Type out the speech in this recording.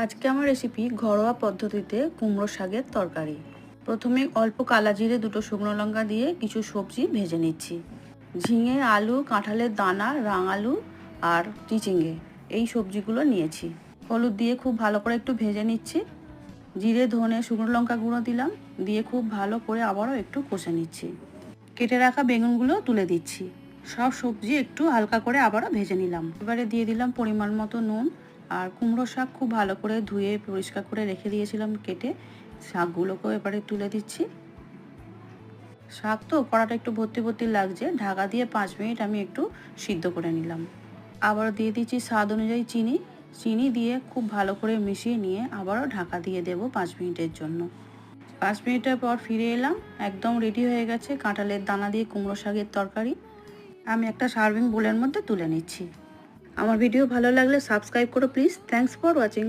আজকে আমার রেসিপি ঘরোয়া পদ্ধতিতে কুমড়ো শাকের তরকারি। প্রথমে অল্প কালা জিরে, দুটো শুকনো লঙ্কা দিয়ে কিছু সবজি ভেজে নিচ্ছি। ঝিঙে, আলু, কাঁঠালের দানা, রাঙালু আর চিচিঙ্গে এই সবজিগুলো নিয়েছি। হলুদ দিয়ে খুব ভালো করে একটু ভেজে নিচ্ছি। জিরে, ধনে, শুকনো লঙ্কা গুঁড়ো দিলাম, দিয়ে খুব ভালো করে আবারও একটু কষে নিচ্ছি। কেটে রাখা বেগুনগুলো তুলে দিচ্ছি। সব সবজি একটু হালকা করে আবারও ভেজে নিলাম। এবারে দিয়ে দিলাম পরিমাণ মতো নুন। আর কুমড়ো শাক খুব ভালো করে ধুয়ে পরিষ্কার করে রেখে দিয়েছিলাম কেটে, শাকগুলোকেও এবারে তুলে দিচ্ছি। শাক তো কড়াটা একটু ভর্তি ভর্তি লাগছে, ঢাকা দিয়ে 5 মিনিট আমি একটু সিদ্ধ করে নিলাম। আবারও দিয়ে দিচ্ছি স্বাদ অনুযায়ী চিনি। চিনি দিয়ে খুব ভালো করে মিশিয়ে নিয়ে আবারও ঢাকা দিয়ে দেবো 5 মিনিটের জন্য। 5 মিনিটের পর ফিরে এলাম। একদম রেডি হয়ে গেছে কাঁঠালের দানা দিয়ে কুমড়ো শাকের তরকারি। আমি একটা সার্ভিং বোলের মধ্যে তুলে নিচ্ছি। আমার ভিডিও ভালো লাগলে সাবস্ক্রাইব করো প্লিজ। Thanks for watching.